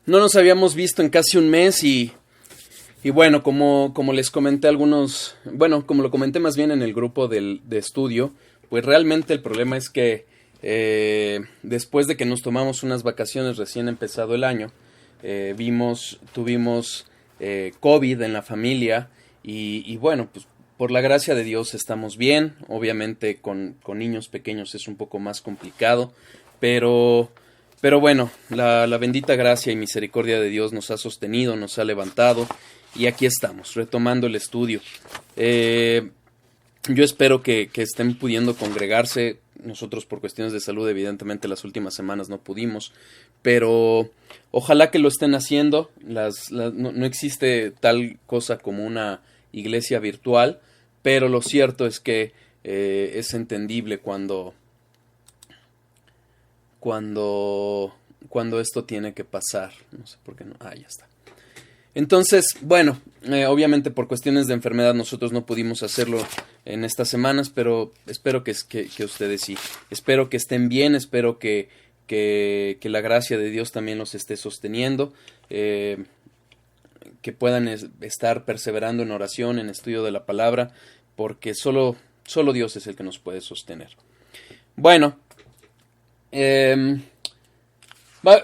No nos habíamos visto en casi un mes y bueno, como les comenté como lo comenté más bien en el grupo de estudio, pues realmente el problema es que después de que nos tomamos unas vacaciones recién empezado el año, tuvimos COVID en la familia y bueno, pues por la gracia de Dios estamos bien. Obviamente con niños pequeños es un poco más complicado, pero bueno, la bendita gracia y misericordia de Dios nos ha sostenido, nos ha levantado y aquí estamos, retomando el estudio. Yo espero que estén pudiendo congregarse. Nosotros por cuestiones de salud evidentemente las últimas semanas no pudimos, pero ojalá que lo estén haciendo. No existe tal cosa como una iglesia virtual, pero lo cierto es que es entendible cuando esto tiene que pasar. No sé por qué no. Ya está. Entonces, bueno, obviamente por cuestiones de enfermedad nosotros no pudimos hacerlo en estas semanas, pero espero que ustedes sí. Espero que estén bien, espero que la gracia de Dios también los esté sosteniendo, que puedan estar perseverando en oración, en estudio de la palabra, porque solo Dios es el que nos puede sostener. Bueno,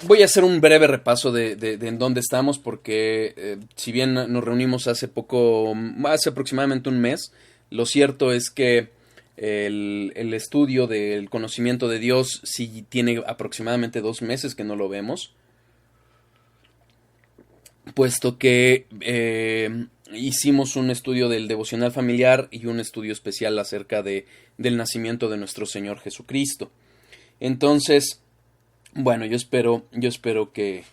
voy a hacer un breve repaso de en dónde estamos, porque si bien nos reunimos hace aproximadamente un mes, lo cierto es que el estudio del conocimiento de Dios sí tiene aproximadamente 2 meses que no lo vemos, puesto que hicimos un estudio del devocional familiar y un estudio especial acerca del nacimiento de nuestro Señor Jesucristo. Entonces, bueno, yo espero que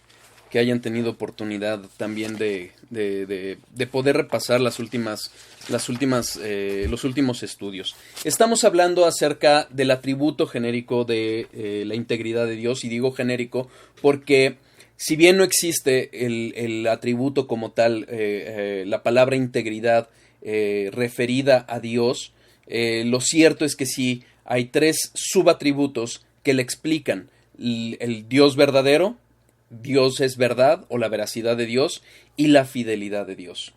hayan tenido oportunidad también de poder repasar los últimos estudios. Estamos hablando acerca del atributo genérico de la integridad de Dios, y digo genérico porque si bien no existe el atributo como tal, la palabra integridad referida a Dios, lo cierto es que sí hay 3 subatributos que le explican: el Dios verdadero, Dios es verdad o la veracidad de Dios, y la fidelidad de Dios.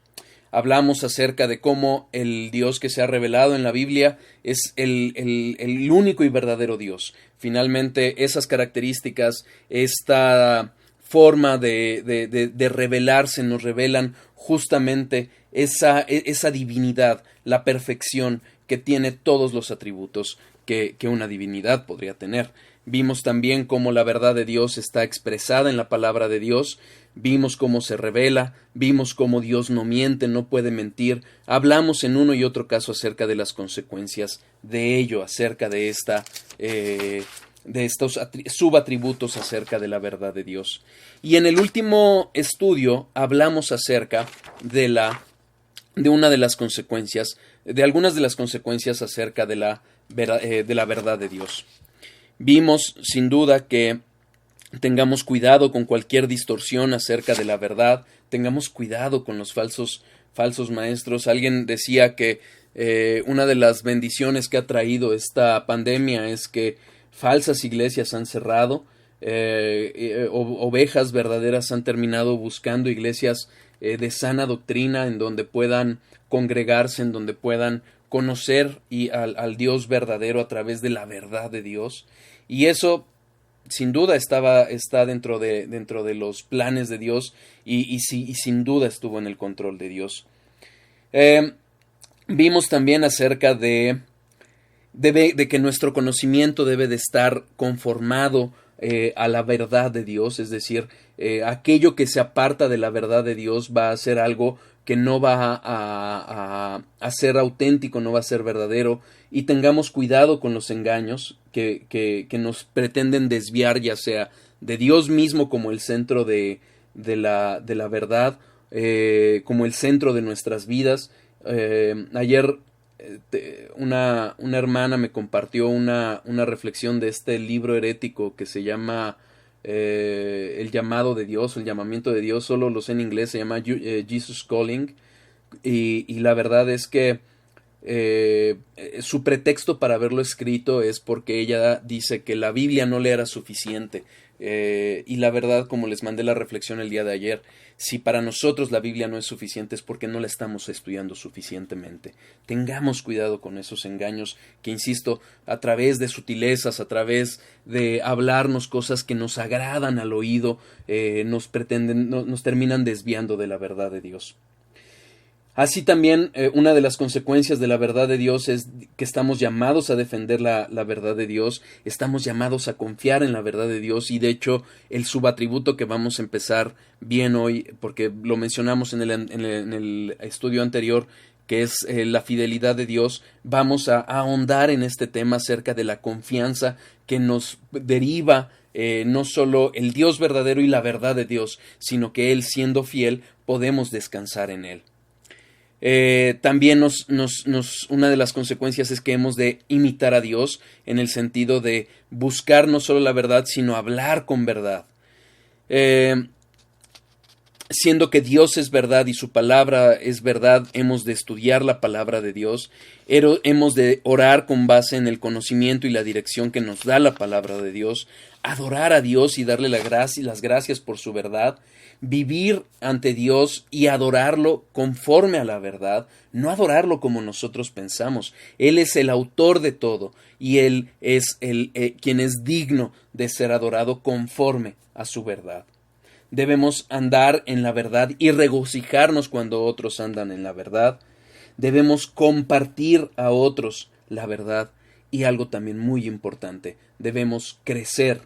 Hablamos acerca de cómo el Dios que se ha revelado en la Biblia es el único y verdadero Dios. Finalmente, esas características, esta forma de revelarse, nos revelan justamente esa divinidad, la perfección que tiene todos los atributos que una divinidad podría tener. Vimos también cómo la verdad de Dios está expresada en la palabra de Dios, vimos cómo se revela, vimos cómo Dios no miente, no puede mentir. Hablamos en uno y otro caso acerca de las consecuencias de ello, acerca de estos subatributos acerca de la verdad de Dios. Y en el último estudio hablamos acerca de una de las consecuencias, de algunas de las consecuencias acerca de la verdad de Dios. Vimos sin duda que tengamos cuidado con cualquier distorsión acerca de la verdad, tengamos cuidado con los falsos maestros. Alguien decía que una de las bendiciones que ha traído esta pandemia es que falsas iglesias han cerrado, ovejas verdaderas han terminado buscando iglesias de sana doctrina en donde puedan congregarse, en donde puedan conocer al Dios verdadero a través de la verdad de Dios. Y eso sin duda está dentro de los planes de Dios y sin duda estuvo en el control de Dios. Vimos también acerca de que nuestro conocimiento debe de estar conformado a la verdad de Dios, es decir, aquello que se aparta de la verdad de Dios va a ser algo que no va a ser auténtico, no va a ser verdadero, y tengamos cuidado con los engaños que nos pretenden desviar, ya sea de Dios mismo como el centro de la verdad, como el centro de nuestras vidas. Ayer una hermana me compartió una reflexión de este libro herético que se llama El llamado de Dios, el llamamiento de Dios. Solo lo sé en inglés, se llama Jesus Calling, y la verdad es que su pretexto para haberlo escrito es porque ella dice que la Biblia no le era suficiente, Y la verdad, como les mandé la reflexión el día de ayer, si para nosotros la Biblia no es suficiente es porque no la estamos estudiando suficientemente. Tengamos cuidado con esos engaños que, insisto, a través de sutilezas, a través de hablarnos cosas que nos agradan al oído, nos terminan desviando de la verdad de Dios. Así también una de las consecuencias de la verdad de Dios es que estamos llamados a defender la verdad de Dios, estamos llamados a confiar en la verdad de Dios, y de hecho el subatributo que vamos a empezar bien hoy, porque lo mencionamos en el estudio anterior, que es la fidelidad de Dios, vamos a ahondar en este tema acerca de la confianza que nos deriva no solo el Dios verdadero y la verdad de Dios, sino que Él, siendo fiel, podemos descansar en Él. También una de las consecuencias es que hemos de imitar a Dios en el sentido de buscar no solo la verdad, sino hablar con verdad. Siendo que Dios es verdad y su palabra es verdad, hemos de estudiar la palabra de Dios, hemos de orar con base en el conocimiento y la dirección que nos da la palabra de Dios, adorar a Dios y darle las gracias por su verdad, vivir ante Dios y adorarlo conforme a la verdad, no adorarlo como nosotros pensamos. Él es el autor de todo y Él es quien es digno de ser adorado conforme a su verdad. Debemos andar en la verdad y regocijarnos cuando otros andan en la verdad. Debemos compartir a otros la verdad, y algo también muy importante, debemos crecer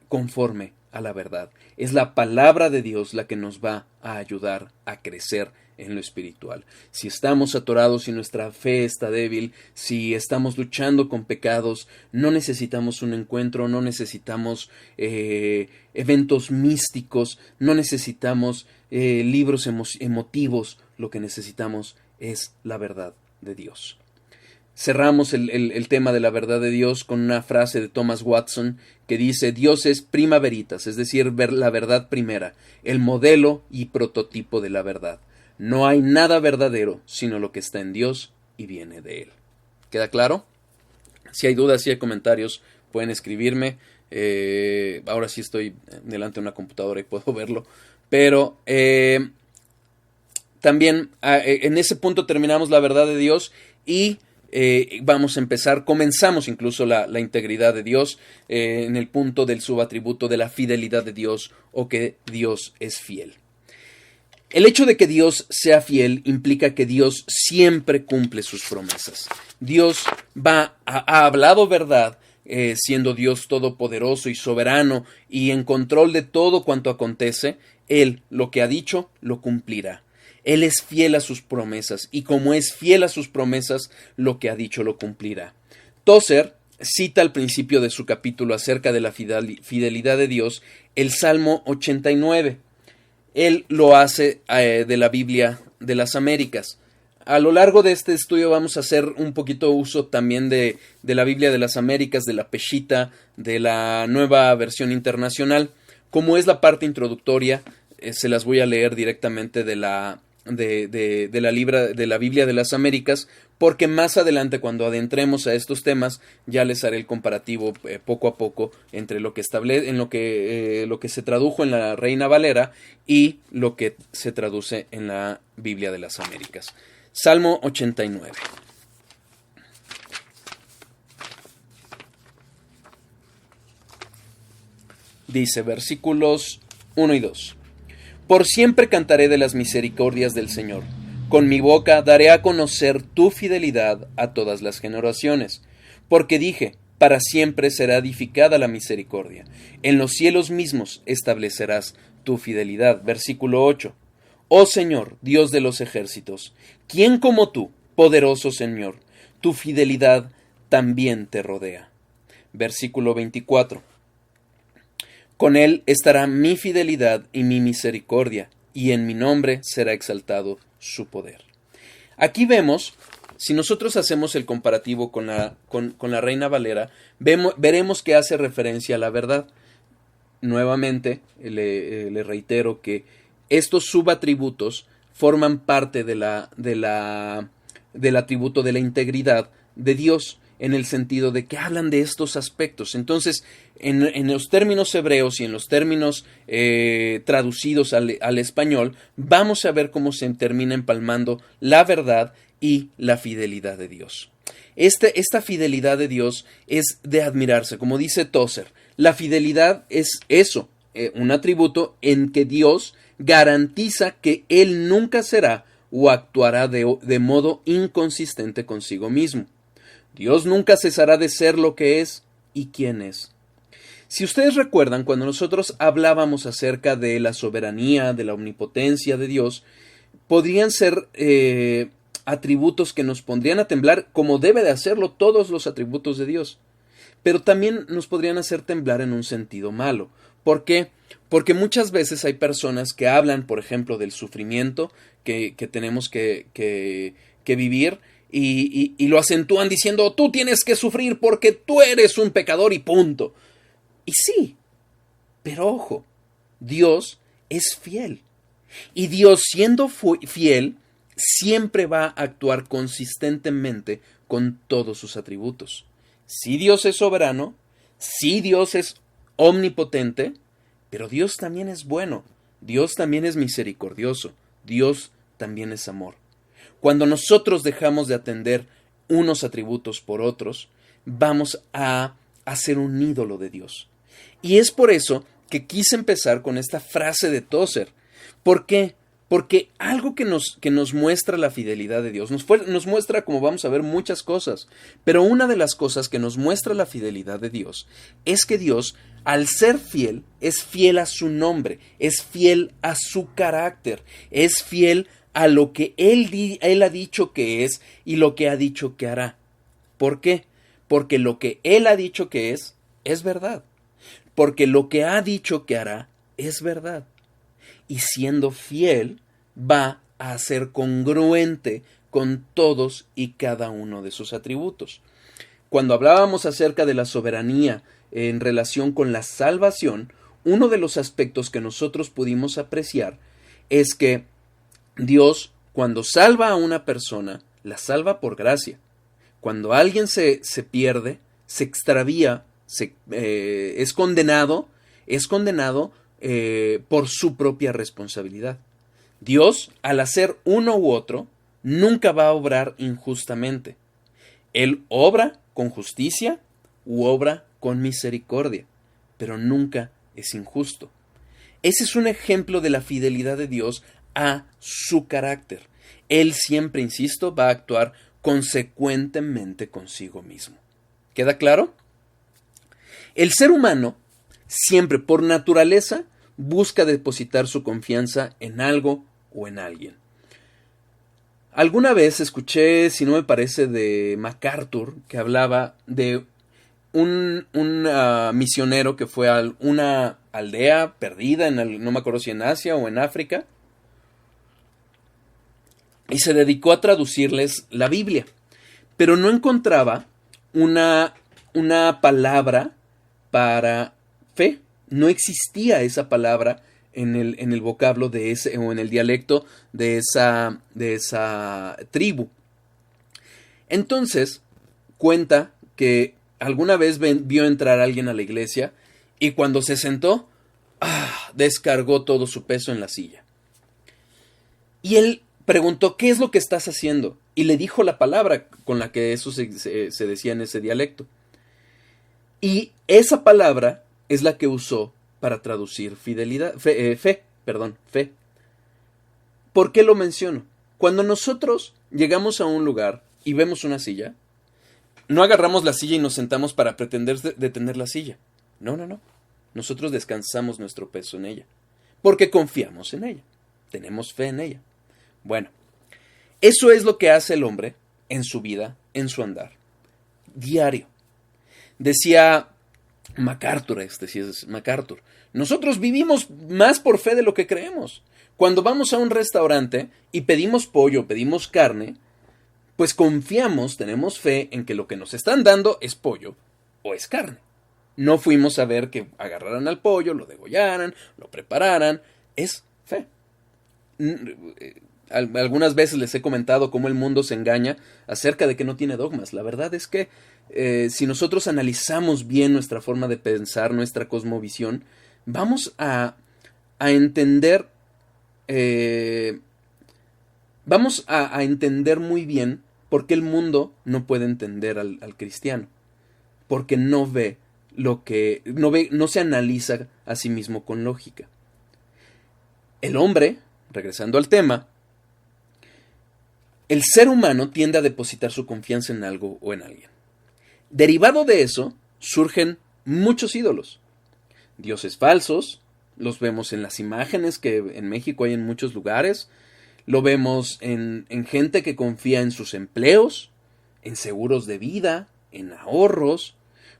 conforme a la verdad. Es la palabra de Dios la que nos va a ayudar a crecer en lo espiritual. Si estamos atorados, si nuestra fe está débil, si estamos luchando con pecados, no necesitamos un encuentro, no necesitamos eventos místicos, no necesitamos libros emotivos, lo que necesitamos es la verdad de Dios. Cerramos el tema de la verdad de Dios con una frase de Thomas Watson que dice: Dios es prima veritas, es decir, la verdad primera, el modelo y prototipo de la verdad. No hay nada verdadero sino lo que está en Dios y viene de Él. ¿Queda claro? Si hay dudas, si hay comentarios, pueden escribirme. Ahora sí estoy delante de una computadora y puedo verlo. Pero también en ese punto terminamos la verdad de Dios y vamos a empezar, comenzamos incluso la integridad de Dios en el punto del subatributo de la fidelidad de Dios, o que Dios es fiel. El hecho de que Dios sea fiel implica que Dios siempre cumple sus promesas. Dios ha hablado verdad, siendo Dios todopoderoso y soberano y en control de todo cuanto acontece. Él lo que ha dicho lo cumplirá. Él es fiel a sus promesas, y como es fiel a sus promesas, lo que ha dicho lo cumplirá. Tozer cita al principio de su capítulo acerca de la fidelidad de Dios el Salmo 89. Él lo hace de la Biblia de las Américas. A lo largo de este estudio vamos a hacer un poquito uso también de la Biblia de las Américas, de la Peshitta, de la Nueva Versión Internacional. Como es la parte introductoria, se las voy a leer directamente de la Biblia de las Américas, porque más adelante, cuando adentremos a estos temas, ya les haré el comparativo poco a poco entre lo que se tradujo en la Reina Valera y lo que se traduce en la Biblia de las Américas. Salmo 89. Dice, versículos 1 y 2. Por siempre cantaré de las misericordias del Señor. Con mi boca daré a conocer tu fidelidad a todas las generaciones. Porque dije, para siempre será edificada la misericordia. En los cielos mismos establecerás tu fidelidad. Versículo 8. Oh Señor, Dios de los ejércitos, ¿quién como tú, poderoso Señor? Tu fidelidad también te rodea. Versículo 24. Con él estará mi fidelidad y mi misericordia, y en mi nombre será exaltado su poder. Aquí vemos, si nosotros hacemos el comparativo con la Reina Valera, veremos que hace referencia a la verdad. Nuevamente, le reitero que estos subatributos forman parte del atributo de la integridad de Dios. en el sentido de que hablan de estos aspectos. Entonces, en los términos hebreos y en los términos traducidos al español, vamos a ver cómo se termina empalmando la verdad y la fidelidad de Dios. Esta fidelidad de Dios es de admirarse. Como dice Tozer, la fidelidad es eso, un atributo en que Dios garantiza que Él nunca será o actuará de modo inconsistente consigo mismo. Dios nunca cesará de ser lo que es y quién es. Si ustedes recuerdan, cuando nosotros hablábamos acerca de la soberanía, de la omnipotencia de Dios, podrían ser atributos que nos pondrían a temblar, como debe de hacerlo todos los atributos de Dios. Pero también nos podrían hacer temblar en un sentido malo. ¿Por qué? Porque muchas veces hay personas que hablan, por ejemplo, del sufrimiento que tenemos que vivir y lo acentúan diciendo, tú tienes que sufrir porque tú eres un pecador y punto. Y sí, pero ojo, Dios es fiel. Y Dios, siendo fiel, siempre va a actuar consistentemente con todos sus atributos. Si Dios es soberano, si Dios es omnipotente, pero Dios también es bueno, Dios también es misericordioso, Dios también es amor. Cuando nosotros dejamos de atender unos atributos por otros, vamos a hacer un ídolo de Dios. Y es por eso que quise empezar con esta frase de Tozer. ¿Por qué? Porque algo que nos muestra la fidelidad de Dios, nos muestra, como vamos a ver, muchas cosas, pero una de las cosas que nos muestra la fidelidad de Dios es que Dios, al ser fiel, es fiel a su nombre, es fiel a su carácter, es fiel a lo que Él ha dicho que es y lo que ha dicho que hará. ¿Por qué? Porque lo que Él ha dicho que es verdad. Porque lo que ha dicho que hará es verdad. Y siendo fiel, va a ser congruente con todos y cada uno de sus atributos. Cuando hablábamos acerca de la soberanía en relación con la salvación, uno de los aspectos que nosotros pudimos apreciar es que Dios, cuando salva a una persona, la salva por gracia. Cuando alguien se pierde, se extravía, es condenado por su propia responsabilidad. Dios, al hacer uno u otro, nunca va a obrar injustamente. Él obra con justicia u obra con misericordia, pero nunca es injusto. Ese es un ejemplo de la fidelidad de Dios a su carácter. Él siempre, insisto, va a actuar consecuentemente consigo mismo. ¿Queda claro? El ser humano siempre, por naturaleza, busca depositar su confianza en algo o en alguien. Alguna vez escuché, si no me parece, de MacArthur, que hablaba de un misionero que fue a una aldea perdida, no me acuerdo si en Asia o en África, y se dedicó a traducirles la Biblia, pero no encontraba una palabra para fe. No existía esa palabra en el vocablo de ese, o en el dialecto de esa tribu. Entonces, cuenta que alguna vez vio entrar a alguien a la iglesia y cuando se sentó, descargó todo su peso en la silla. Y él preguntó, ¿qué es lo que estás haciendo? Y le dijo la palabra con la que eso se decía en ese dialecto. Y esa palabra es la que usó para traducir fe. ¿Por qué lo menciono? Cuando nosotros llegamos a un lugar y vemos una silla, no agarramos la silla y nos sentamos para pretender detener la silla. No. Nosotros descansamos nuestro peso en ella, porque confiamos en ella, tenemos fe en ella. Bueno, eso es lo que hace el hombre en su vida, en su andar diario. Decía MacArthur, nosotros vivimos más por fe de lo que creemos. Cuando vamos a un restaurante y pedimos pollo, pedimos carne, pues confiamos, tenemos fe en que lo que nos están dando es pollo o es carne. No fuimos a ver que agarraran al pollo, lo degollaran, lo prepararan. Es fe. algunas veces les he comentado cómo el mundo se engaña acerca de que no tiene dogmas. La verdad es que si nosotros analizamos bien nuestra forma de pensar, nuestra cosmovisión, vamos a entender, a entender muy bien por qué el mundo no puede entender al cristiano. Porque no ve lo que, no se analiza a sí mismo con lógica. El hombre, regresando al tema, el ser humano tiende a depositar su confianza en algo o en alguien. Derivado de eso, surgen muchos ídolos. Dioses falsos, los vemos en las imágenes que en México hay en muchos lugares, lo vemos en gente que confía en sus empleos, en seguros de vida, en ahorros.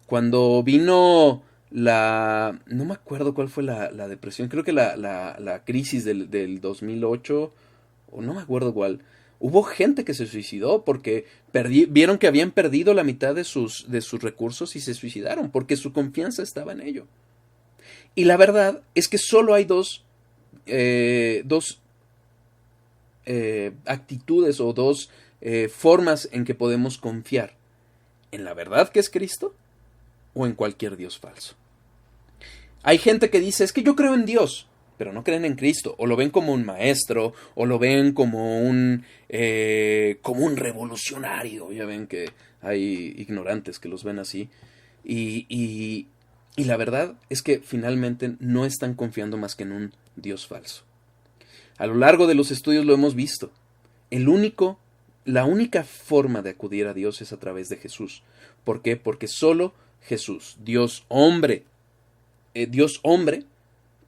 Cuando vino no me acuerdo cuál fue la depresión, creo que la crisis del 2008, o no me acuerdo cuál, hubo gente que se suicidó porque vieron que habían perdido la mitad de sus recursos y se suicidaron porque su confianza estaba en ello. Y la verdad es que solo hay dos actitudes o dos formas en que podemos confiar: en la verdad que es Cristo o en cualquier Dios falso. Hay gente que dice, es que yo creo en Dios, pero no creen en Cristo, o lo ven como un maestro, o lo ven como un revolucionario. Ya ven que hay ignorantes que los ven así. Y la verdad es que finalmente no están confiando más que en un Dios falso. A lo largo de los estudios lo hemos visto. La única forma de acudir a Dios es a través de Jesús. ¿Por qué? Porque solo Jesús, Dios hombre,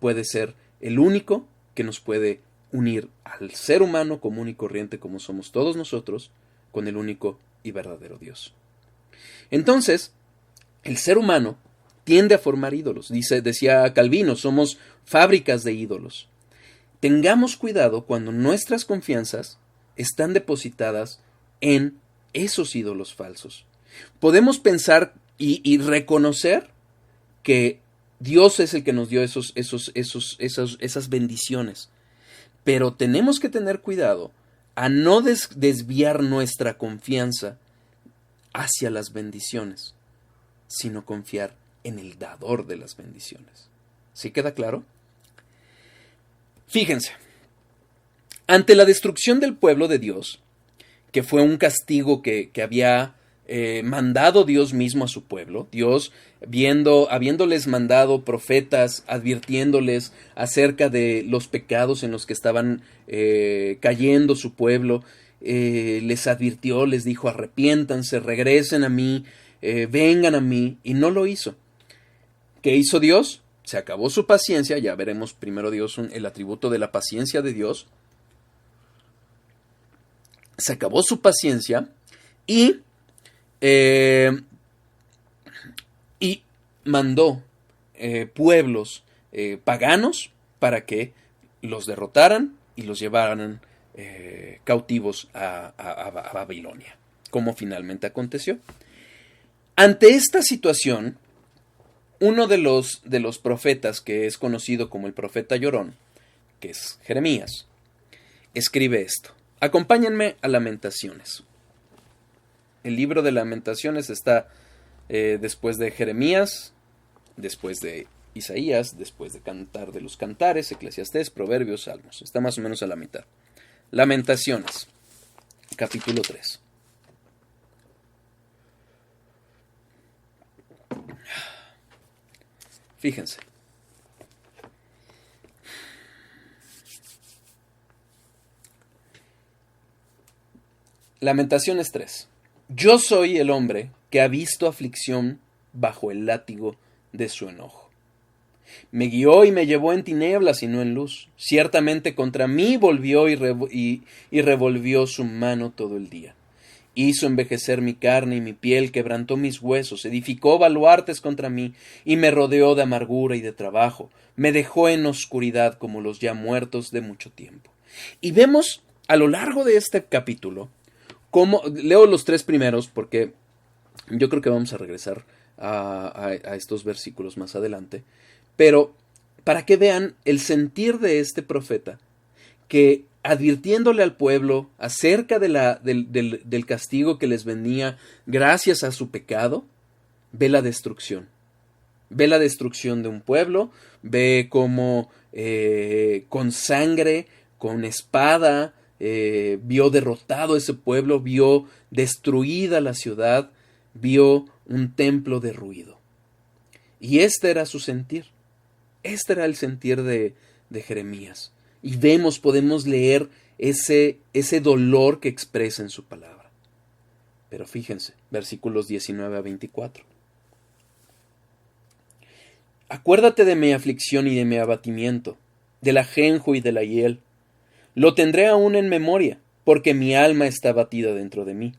puede ser el único que nos puede unir al ser humano común y corriente como somos todos nosotros con el único y verdadero Dios. Entonces, el ser humano tiende a formar ídolos. Decía Calvino, somos fábricas de ídolos. Tengamos cuidado cuando nuestras confianzas están depositadas en esos ídolos falsos. Podemos pensar y reconocer que Dios es el que nos dio esas bendiciones. Pero tenemos que tener cuidado a no desviar nuestra confianza hacia las bendiciones, sino confiar en el dador de las bendiciones. ¿Sí queda claro? Fíjense, ante la destrucción del pueblo de Dios, que fue un castigo que había mandado Dios mismo a su pueblo, Dios habiéndoles mandado profetas advirtiéndoles acerca de los pecados en los que estaban cayendo su pueblo, les advirtió, les dijo: arrepiéntanse, regresen a mí, vengan a mí, y no lo hizo. ¿Qué hizo Dios? Se acabó su paciencia. Ya veremos primero el atributo de la paciencia de Dios. Se acabó su paciencia y mandó pueblos paganos para que los derrotaran y los llevaran cautivos a Babilonia, como finalmente aconteció. Ante esta situación, uno de los profetas, que es conocido como el profeta llorón, que es Jeremías, escribe esto. Acompáñenme a Lamentaciones. El libro de Lamentaciones está después de Jeremías, después de Isaías, después de Cantar de los Cantares, Eclesiastés, Proverbios, Salmos. Está más o menos a la mitad. Lamentaciones, capítulo 3. Fíjense. Lamentaciones 3. Yo soy el hombre que ha visto aflicción bajo el látigo de su enojo. Me guió y me llevó en tinieblas y no en luz. Ciertamente contra mí volvió y revolvió su mano todo el día. Hizo envejecer mi carne y mi piel, quebrantó mis huesos, edificó baluartes contra mí y me rodeó de amargura y de trabajo. Me dejó en oscuridad como los ya muertos de mucho tiempo. Y vemos a lo largo de este capítulo leo los 3 primeros porque yo creo que vamos a regresar a estos versículos más adelante, pero para que vean el sentir de este profeta, que advirtiéndole al pueblo acerca del castigo que les venía gracias a su pecado, ve la destrucción. Ve la destrucción de un pueblo, ve cómo con sangre, con espada, vio derrotado ese pueblo, vio destruida la ciudad, vio un templo derruido. Y este era su sentir. Este era el sentir de Jeremías. Y podemos leer ese dolor que expresa en su palabra. Pero fíjense, versículos 19 a 24. Acuérdate de mi aflicción y de mi abatimiento, del ajenjo y de la hiel. Lo tendré aún en memoria, porque mi alma está abatida dentro de mí.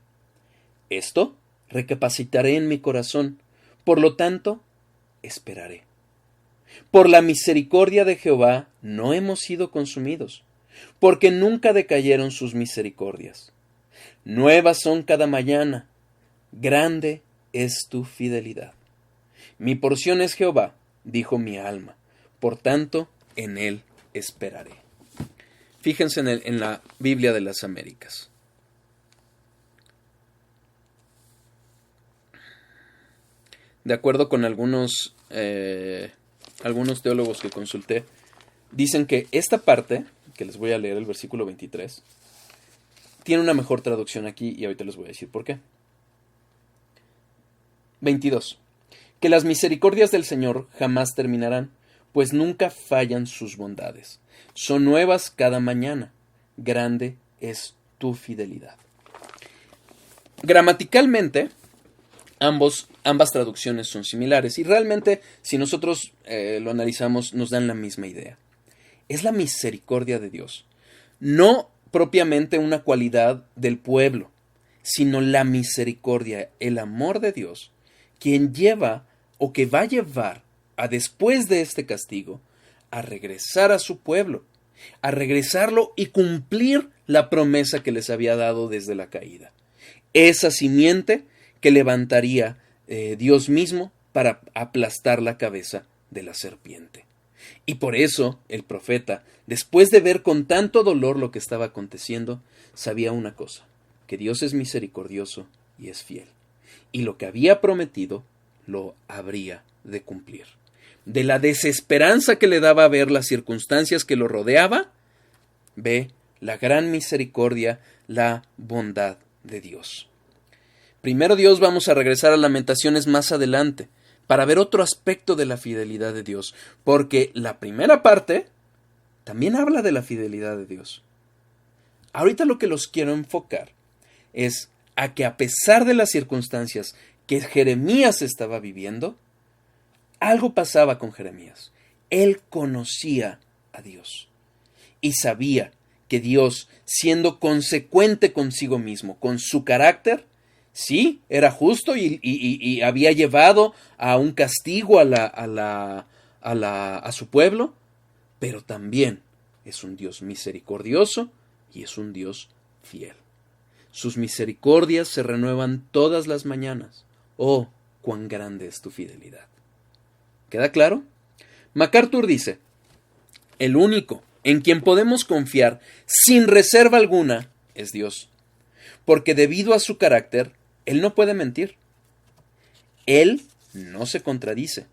Esto recapacitaré en mi corazón, por lo tanto, esperaré. Por la misericordia de Jehová no hemos sido consumidos, porque nunca decayeron sus misericordias. Nuevas son cada mañana, grande es tu fidelidad. Mi porción es Jehová, dijo mi alma, por tanto en él esperaré. Fíjense en la Biblia de las Américas. De acuerdo con algunos teólogos que consulté, dicen que esta parte, que les voy a leer el versículo 23, tiene una mejor traducción aquí y ahorita les voy a decir por qué. 22. Que las misericordias del Señor jamás terminarán, pues nunca fallan sus bondades. Son nuevas cada mañana. Grande es tu fidelidad. Gramaticalmente, ambas traducciones son similares y realmente, si nosotros lo analizamos, nos dan la misma idea. Es la misericordia de Dios. No propiamente una cualidad del pueblo, sino la misericordia, el amor de Dios, quien lleva o que va a llevar a después de este castigo a regresar a su pueblo, a regresarlo y cumplir la promesa que les había dado desde la caída. Esa simiente que levantaría Dios mismo para aplastar la cabeza de la serpiente. Y por eso el profeta, después de ver con tanto dolor lo que estaba aconteciendo, sabía una cosa, que Dios es misericordioso y es fiel. Y lo que había prometido lo habría de cumplir. De la desesperanza que le daba ver las circunstancias que lo rodeaba, ve la gran misericordia, la bondad de Dios. Primero Dios, vamos a regresar a Lamentaciones más adelante, para ver otro aspecto de la fidelidad de Dios, porque la primera parte también habla de la fidelidad de Dios. Ahorita lo que los quiero enfocar es a que a pesar de las circunstancias que Jeremías estaba viviendo, algo pasaba con Jeremías. Él conocía a Dios y sabía que Dios, siendo consecuente consigo mismo, con su carácter, sí, era justo y había llevado a un castigo a su pueblo, pero también es un Dios misericordioso y es un Dios fiel. Sus misericordias se renuevan todas las mañanas. Oh, cuán grande es tu fidelidad. ¿Queda claro? MacArthur dice, el único en quien podemos confiar sin reserva alguna es Dios, porque debido a su carácter, Él no puede mentir. Él no se contradice.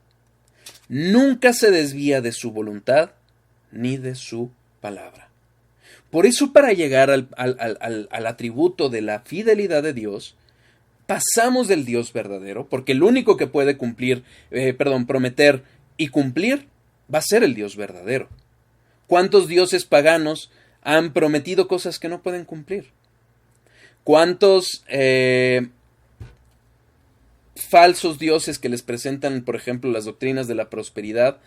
Nunca se desvía de su voluntad ni de su palabra. Por eso, para llegar al atributo de la fidelidad de Dios, pasamos del Dios verdadero, porque el único que puede prometer y cumplir va a ser el Dios verdadero. ¿Cuántos dioses paganos han prometido cosas que no pueden cumplir? ¿Cuántos falsos dioses que les presentan, por ejemplo, las doctrinas de la prosperidad,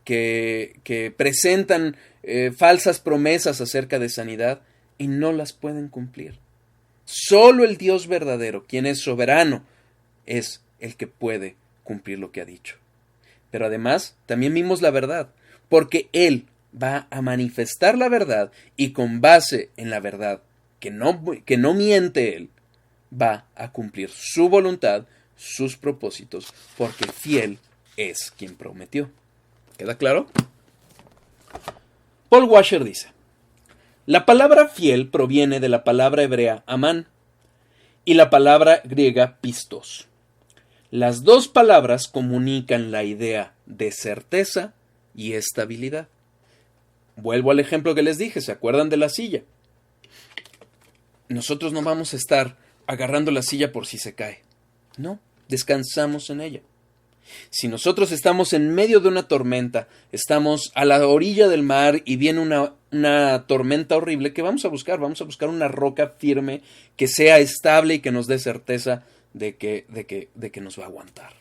que presentan falsas promesas acerca de sanidad y no las pueden cumplir? Solo el Dios verdadero, quien es soberano, es el que puede cumplir lo que ha dicho. Pero además, también vimos la verdad, porque Él va a manifestar la verdad y con base en la verdad, que no miente Él, va a cumplir su voluntad, sus propósitos, porque fiel es quien prometió. ¿Queda claro? Paul Washer dice, La palabra fiel proviene de la palabra hebrea amán y la palabra griega pistos. Las dos palabras comunican la idea de certeza y estabilidad. Vuelvo al ejemplo que les dije, ¿se acuerdan de la silla? Nosotros no vamos a estar agarrando la silla por si se cae. No, descansamos en ella. Si nosotros estamos en medio de una tormenta, estamos a la orilla del mar y viene una tormenta horrible, ¿qué vamos a buscar? Vamos a buscar una roca firme que sea estable y que nos dé certeza de que nos va a aguantar.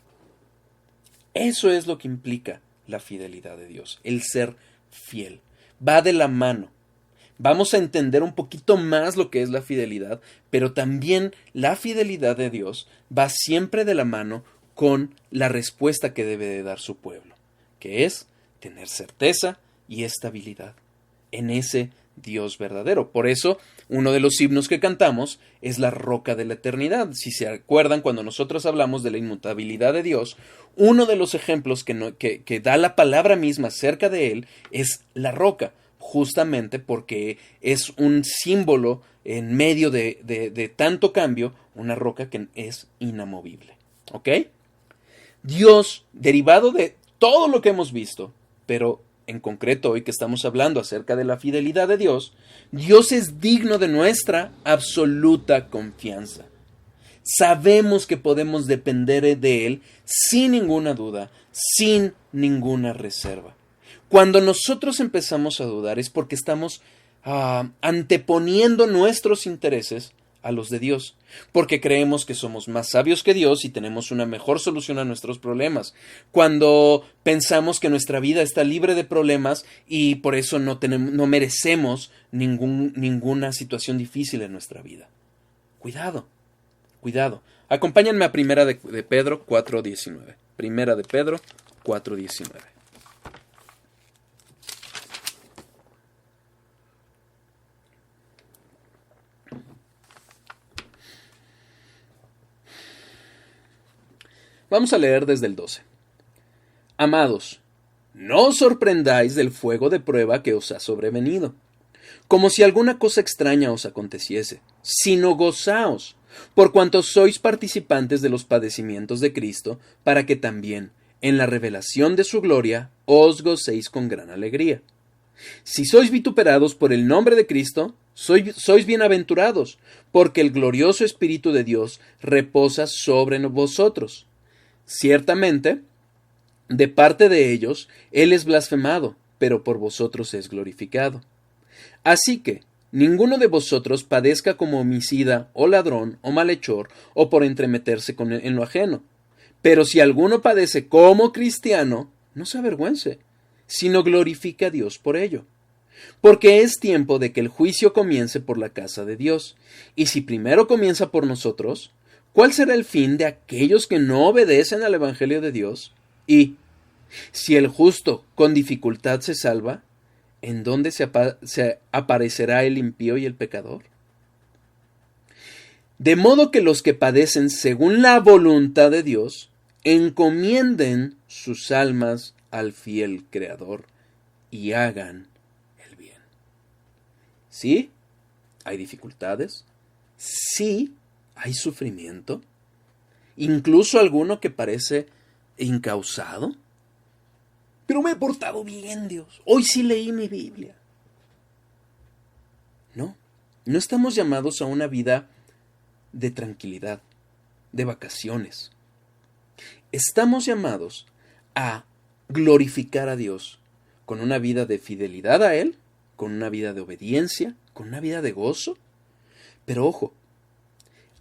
Eso es lo que implica la fidelidad de Dios, el ser fiel. Va de la mano. Vamos a entender un poquito más lo que es la fidelidad, pero también la fidelidad de Dios va siempre de la mano con la respuesta que debe de dar su pueblo, que es tener certeza y estabilidad en ese Dios verdadero. Por eso, uno de los himnos que cantamos es la roca de la eternidad. Si se acuerdan, cuando nosotros hablamos de la inmutabilidad de Dios, uno de los ejemplos que da la palabra misma acerca de Él es la roca, justamente porque es un símbolo en medio de tanto cambio, una roca que es inamovible. ¿Ok? Dios, derivado de todo lo que hemos visto, pero en concreto hoy que estamos hablando acerca de la fidelidad de Dios, Dios es digno de nuestra absoluta confianza. Sabemos que podemos depender de Él sin ninguna duda, sin ninguna reserva. Cuando nosotros empezamos a dudar es porque estamos anteponiendo nuestros intereses a los de Dios, porque creemos que somos más sabios que Dios y tenemos una mejor solución a nuestros problemas. Cuando pensamos que nuestra vida está libre de problemas y por eso no merecemos ninguna situación difícil en nuestra vida. Cuidado, cuidado. Acompáñenme a Primera de Pedro 4:19. Primera de Pedro 4:19. Vamos a leer desde el 12. Amados, no os sorprendáis del fuego de prueba que os ha sobrevenido, como si alguna cosa extraña os aconteciese, sino gozaos, por cuanto sois participantes de los padecimientos de Cristo, para que también, en la revelación de su gloria, os gocéis con gran alegría. Si sois vituperados por el nombre de Cristo, sois bienaventurados, porque el glorioso Espíritu de Dios reposa sobre vosotros. Ciertamente, de parte de ellos, Él es blasfemado, pero por vosotros es glorificado. Así que, ninguno de vosotros padezca como homicida, o ladrón, o malhechor, o por entremeterse en lo ajeno. Pero si alguno padece como cristiano, no se avergüence, sino glorifique a Dios por ello. Porque es tiempo de que el juicio comience por la casa de Dios, y si primero comienza por nosotros, ¿cuál será el fin de aquellos que no obedecen al Evangelio de Dios? Y, si el justo con dificultad se salva, ¿en dónde se aparecerá el impío y el pecador? De modo que los que padecen según la voluntad de Dios, encomienden sus almas al fiel Creador y hagan el bien. ¿Sí? ¿Hay dificultades? Sí. ¿Hay sufrimiento? ¿Incluso alguno que parece incausado? Pero me he portado bien, Dios. Hoy sí leí mi Biblia. No, no estamos llamados a una vida de tranquilidad, de vacaciones. Estamos llamados a glorificar a Dios con una vida de fidelidad a Él, con una vida de obediencia, con una vida de gozo. Pero ojo,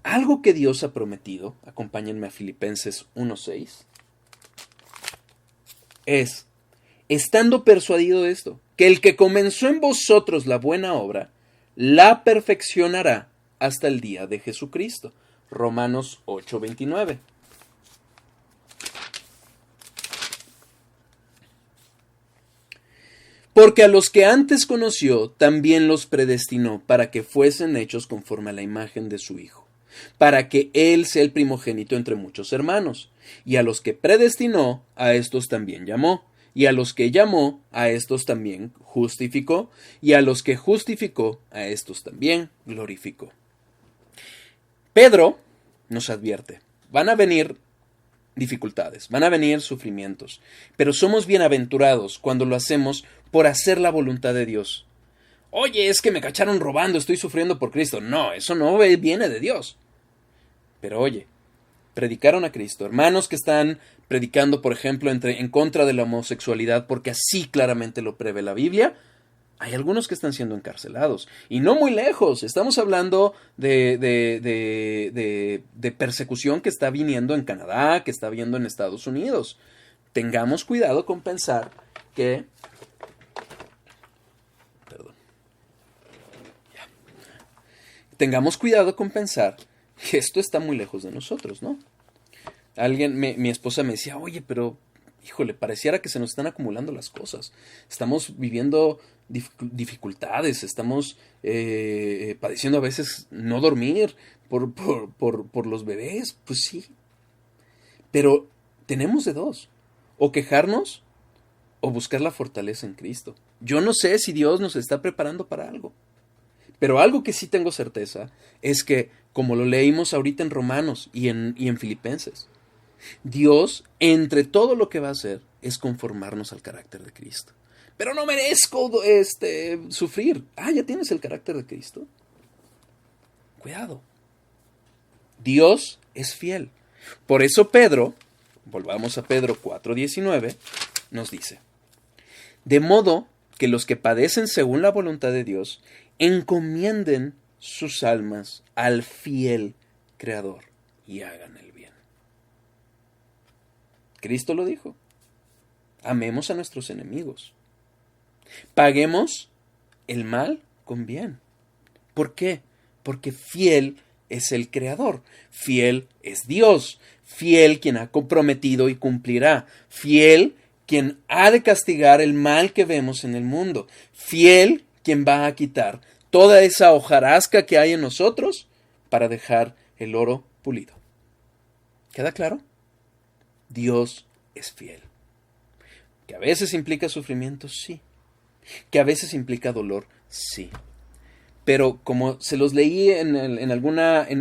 algo que Dios ha prometido, acompáñenme a Filipenses 1:6, es, estando persuadido de esto, que el que comenzó en vosotros la buena obra, la perfeccionará hasta el día de Jesucristo. Romanos 8:29. Porque a los que antes conoció, también los predestinó para que fuesen hechos conforme a la imagen de su Hijo, para que Él sea el primogénito entre muchos hermanos. Y a los que predestinó, a estos también llamó. y a los que llamó, a estos también justificó, y a los que justificó, a estos también glorificó. Pedro nos advierte, van a venir dificultades, van a venir sufrimientos, pero somos bienaventurados cuando lo hacemos por hacer la voluntad de Dios. Oye, es que me cacharon robando, estoy sufriendo por Cristo. No, eso no viene de Dios. Pero oye, predicaron a Cristo, hermanos que están predicando, por ejemplo, en contra de la homosexualidad, porque así claramente lo prevé la Biblia. Hay algunos que están siendo encarcelados. Y no muy lejos. Estamos hablando de persecución que está viniendo en Canadá, que está viendo en Estados Unidos. Tengamos cuidado con pensar que... Perdón. Ya. Tengamos cuidado con pensar que esto está muy lejos de nosotros, ¿no? Mi esposa me decía, oye, pero... híjole, pareciera que se nos están acumulando las cosas. Estamos viviendo dificultades, estamos padeciendo a veces no dormir por los bebés. Pues sí. Pero tenemos de dos. O quejarnos o buscar la fortaleza en Cristo. Yo no sé si Dios nos está preparando para algo. Pero algo que sí tengo certeza es que, como lo leímos ahorita en Romanos y en Filipenses, Dios, entre todo lo que va a hacer, es conformarnos al carácter de Cristo. Pero no merezco sufrir. Ya tienes el carácter de Cristo. Cuidado. Dios es fiel. Por eso Pedro, volvamos a Pedro 4:19, nos dice, de modo que los que padecen según la voluntad de Dios, encomienden sus almas al fiel Creador y hagan el bien. Cristo lo dijo. Amemos a nuestros enemigos. Paguemos el mal con bien. ¿Por qué? Porque fiel es el Creador. Fiel es Dios. Fiel quien ha comprometido y cumplirá. Fiel quien ha de castigar el mal que vemos en el mundo. Fiel quien va a quitar toda esa hojarasca que hay en nosotros para dejar el oro pulido. ¿Queda claro? Dios es fiel. ¿Que a veces implica sufrimiento? Sí. ¿Que a veces implica dolor? Sí. Pero como se los leí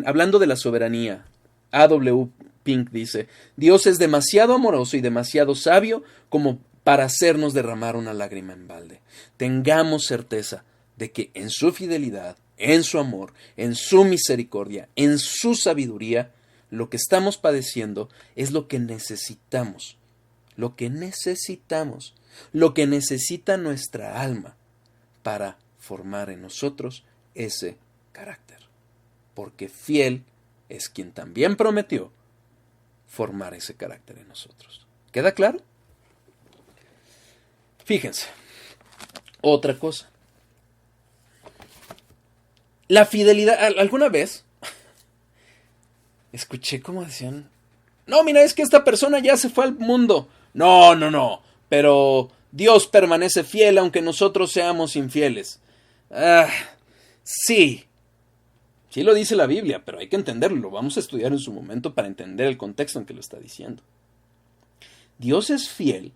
hablando de la soberanía, A.W. Pink dice, Dios es demasiado amoroso y demasiado sabio como para hacernos derramar una lágrima en balde. Tengamos certeza de que en su fidelidad, en su amor, en su misericordia, en su sabiduría, lo que estamos padeciendo es lo que necesitamos, lo que necesita nuestra alma para formar en nosotros ese carácter. Porque fiel es quien también prometió formar ese carácter en nosotros. ¿Queda claro? Fíjense, otra cosa. La fidelidad, ¿alguna vez escuché cómo decían, no, mira, es que esta persona ya se fue al mundo? No, pero Dios permanece fiel aunque nosotros seamos infieles. Sí lo dice la Biblia, pero hay que entenderlo, lo vamos a estudiar en su momento para entender el contexto en que lo está diciendo. Dios es fiel,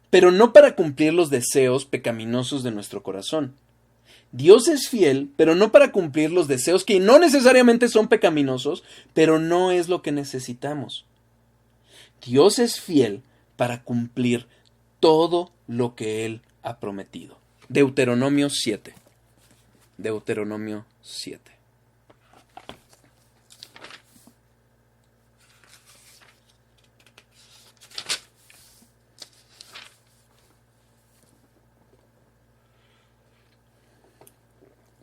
pero no para cumplir los deseos pecaminosos de nuestro corazón. Dios es fiel, pero no para cumplir los deseos que no necesariamente son pecaminosos, pero no es lo que necesitamos. Dios es fiel para cumplir todo lo que Él ha prometido. Deuteronomio 7. Deuteronomio 7.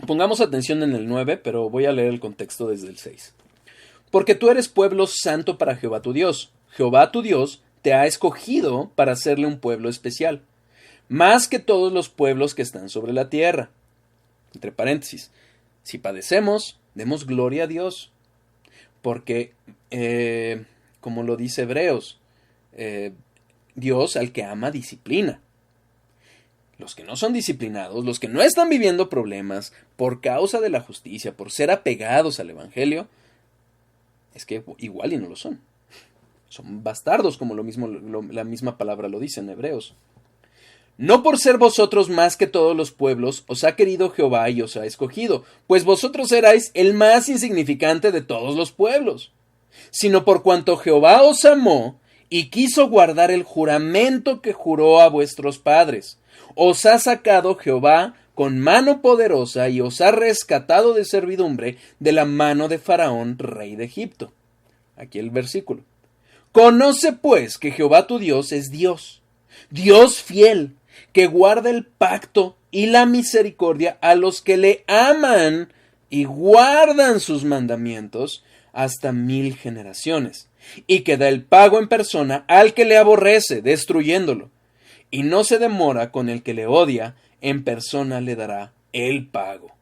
Pongamos atención en el 9, pero voy a leer el contexto desde el 6. Porque tú eres pueblo santo para Jehová tu Dios. Jehová tu Dios te ha escogido para hacerle un pueblo especial, más que todos los pueblos que están sobre la tierra. Entre paréntesis, si padecemos, demos gloria a Dios, porque, como lo dice Hebreos, Dios al que ama disciplina. Los que no son disciplinados, los que no están viviendo problemas por causa de la justicia, por ser apegados al Evangelio, es que igual y no lo son. Son bastardos, como la misma palabra lo dice en Hebreos. No por ser vosotros más que todos los pueblos, os ha querido Jehová y os ha escogido, pues vosotros erais el más insignificante de todos los pueblos, sino por cuanto Jehová os amó y quiso guardar el juramento que juró a vuestros padres. Os ha sacado Jehová con mano poderosa y os ha rescatado de servidumbre de la mano de Faraón, rey de Egipto. Aquí el versículo. Conoce pues que Jehová tu Dios es Dios, Dios fiel, que guarda el pacto y la misericordia a los que le aman y guardan sus mandamientos hasta 1000 generaciones, y que da el pago en persona al que le aborrece, destruyéndolo, y no se demora con el que le odia, en persona le dará el pago.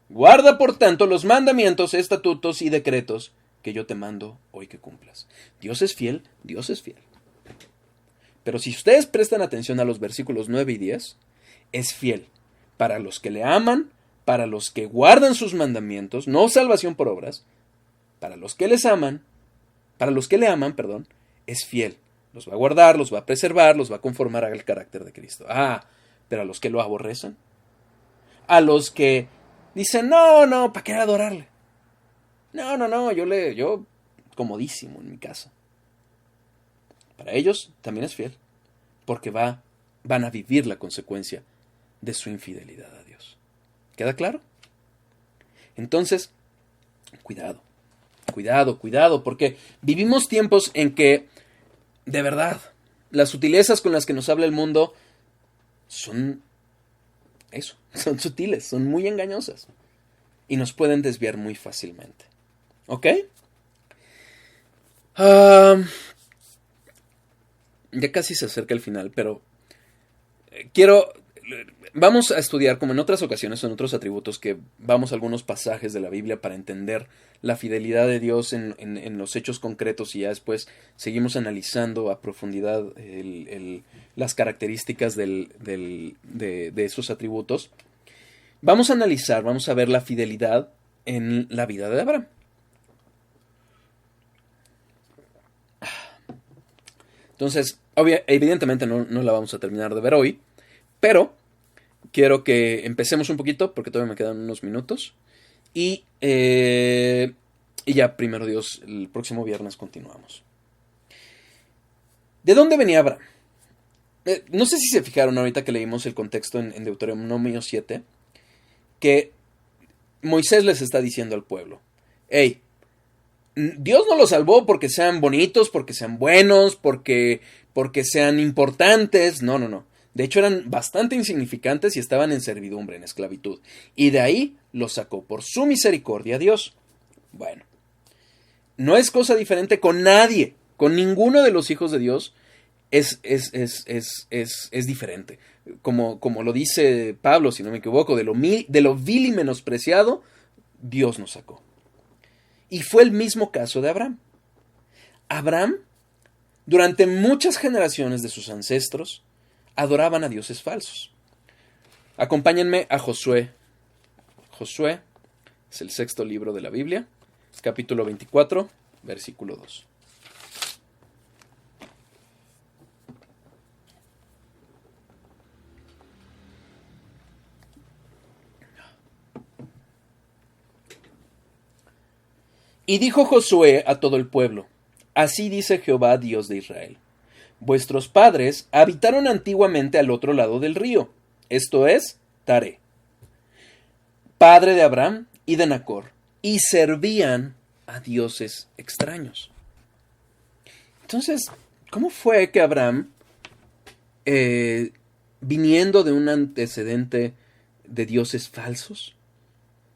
Guarda por tanto los mandamientos, estatutos y decretos que yo te mando hoy que cumplas. Dios es fiel, Dios es fiel. Pero si ustedes prestan atención a los versículos 9 y 10, es fiel para los que le aman, para los que guardan sus mandamientos, no salvación por obras, para los que les aman, para los que le aman, perdón, es fiel. Los va a guardar, los va a preservar, los va a conformar al carácter de Cristo. Pero a los que lo aborrecen, a los que dicen, no, ¿para qué adorarle? No, yo comodísimo en mi casa. Para ellos también es fiel, porque van a vivir la consecuencia de su infidelidad a Dios. ¿Queda claro? Entonces, cuidado, porque vivimos tiempos en que, de verdad, las sutilezas con las que nos habla el mundo son sutiles, son muy engañosas y nos pueden desviar muy fácilmente. ¿Ok? Ya casi se acerca el final, pero vamos a estudiar, como en otras ocasiones, en otros atributos, que vamos a algunos pasajes de la Biblia para entender la fidelidad de Dios en los hechos concretos, y ya después seguimos analizando a profundidad las características de esos atributos. Vamos a ver la fidelidad en la vida de Abraham. Entonces, evidentemente no la vamos a terminar de ver hoy, pero quiero que empecemos un poquito, porque todavía me quedan unos minutos, y ya, primero Dios, el próximo viernes continuamos. ¿De dónde venía Abraham? No sé si se fijaron ahorita que leímos el contexto en Deuteronomio 7, que Moisés les está diciendo al pueblo, hey, Dios no los salvó porque sean bonitos, porque sean buenos, porque sean importantes. No. De hecho, eran bastante insignificantes y estaban en servidumbre, en esclavitud. Y de ahí los sacó por su misericordia a Dios. Bueno, no es cosa diferente con nadie. Con ninguno de los hijos de Dios es diferente. Como lo dice Pablo, si no me equivoco, de lo vil y menospreciado, Dios nos sacó. Y fue el mismo caso de Abraham. Abraham, durante muchas generaciones de sus ancestros, adoraban a dioses falsos. Acompáñenme a Josué. Josué es el 6º libro de la Biblia, capítulo 24, versículo 2. Y dijo Josué a todo el pueblo, así dice Jehová, Dios de Israel. Vuestros padres habitaron antiguamente al otro lado del río, esto es, Taré, padre de Abraham y de Nacor, y servían a dioses extraños. Entonces, ¿cómo fue que Abraham, viniendo de un antecedente de dioses falsos,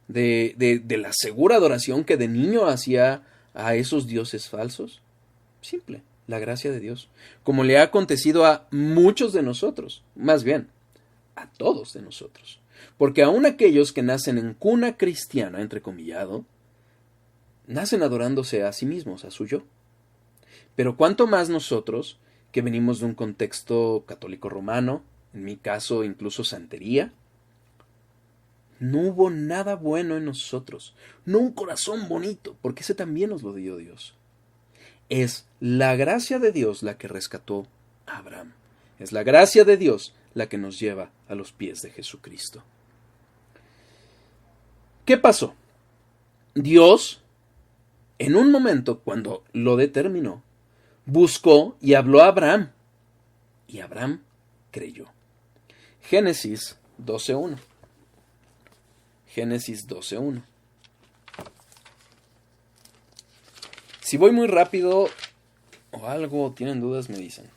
de la segura adoración que de niño hacía a esos dioses falsos? Simple, la gracia de Dios, como le ha acontecido a muchos de nosotros, más bien, a todos de nosotros, porque aun aquellos que nacen en cuna cristiana, entrecomillado, nacen adorándose a sí mismos, a su yo. Pero cuánto más nosotros, que venimos de un contexto católico romano, en mi caso incluso santería, no hubo nada bueno en nosotros, no un corazón bonito, porque ese también nos lo dio Dios. Es la gracia de Dios la que rescató a Abraham. Es la gracia de Dios la que nos lleva a los pies de Jesucristo. ¿Qué pasó? Dios, en un momento, cuando lo determinó, buscó y habló a Abraham. Y Abraham creyó. Génesis 12:1. Génesis 12:1. Si voy muy rápido o algo, tienen dudas, me dicen.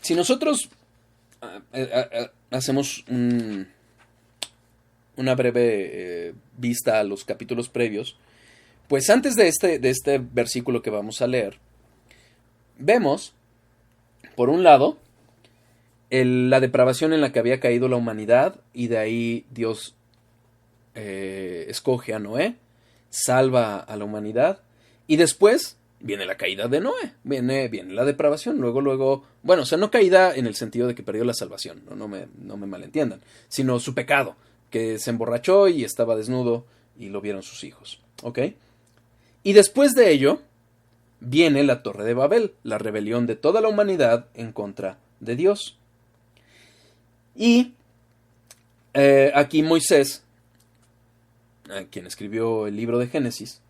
Si nosotros hacemos una breve vista a los capítulos previos, pues antes de este versículo que vamos a leer, vemos, por un lado, la depravación en la que había caído la humanidad, y de ahí Dios escoge a Noé, salva a la humanidad, y después viene la caída de Noé, viene la depravación, luego, bueno, o sea, no caída en el sentido de que perdió la salvación, no me malentiendan, sino su pecado, que se emborrachó y estaba desnudo y lo vieron sus hijos, ¿ok? Y después de ello viene la Torre de Babel, la rebelión de toda la humanidad en contra de Dios. Y aquí Moisés, quien escribió el libro de Génesis,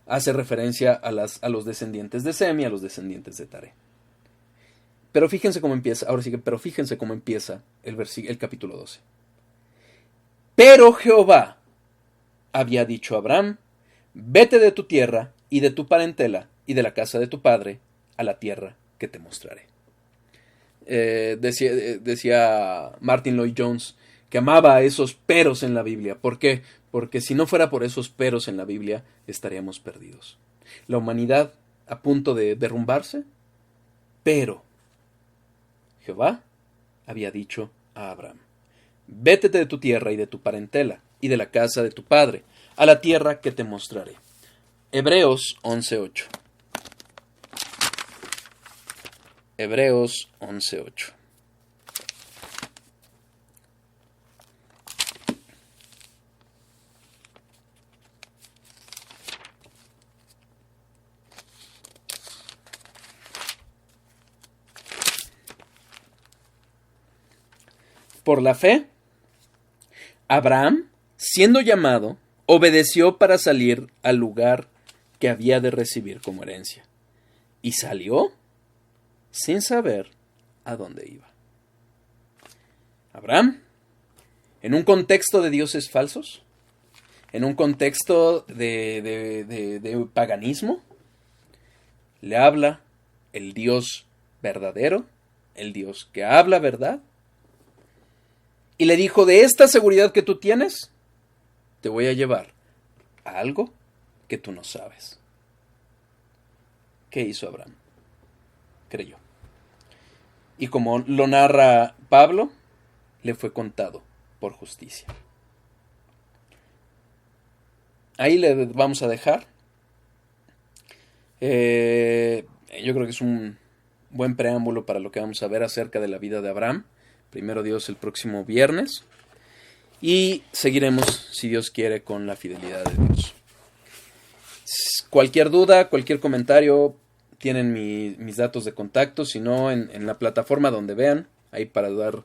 hace referencia a los descendientes de Sem y a los descendientes de Taré. Pero fíjense cómo empieza, el capítulo 12. Pero Jehová había dicho a Abraham: vete de tu tierra y de tu parentela y de la casa de tu padre a la tierra que te mostraré. Decía Martin Lloyd Jones que amaba esos peros en la Biblia. ¿Por qué? Porque si no fuera por esos peros en la Biblia, estaríamos perdidos. La humanidad a punto de derrumbarse, pero Jehová había dicho a Abraham: vete de tu tierra y de tu parentela y de la casa de tu padre a la tierra que te mostraré. Hebreos 11:8. Hebreos 11:8. Por la fe, Abraham, siendo llamado, obedeció para salir al lugar que había de recibir como herencia. Y salió sin saber a dónde iba. Abraham, en un contexto de dioses falsos, en un contexto de paganismo, le habla el Dios verdadero, el Dios que habla verdad, y le dijo: de esta seguridad que tú tienes, te voy a llevar a algo que tú no sabes. ¿Qué hizo Abraham? Creyó. Y como lo narra Pablo, le fue contado por justicia. Ahí le vamos a dejar. Yo creo que es un buen preámbulo para lo que vamos a ver acerca de la vida de Abraham. Primero Dios, el próximo viernes. Y seguiremos, si Dios quiere, con la fidelidad de Dios. Cualquier duda, cualquier comentario, tienen mis datos de contacto. Si no, en la plataforma donde vean, ahí para dar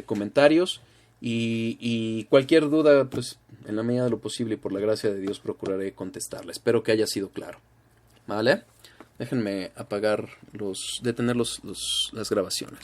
comentarios. Y cualquier duda, pues en la medida de lo posible y por la gracia de Dios procuraré contestarla. Espero que haya sido claro. ¿Vale? Déjenme detener las grabaciones.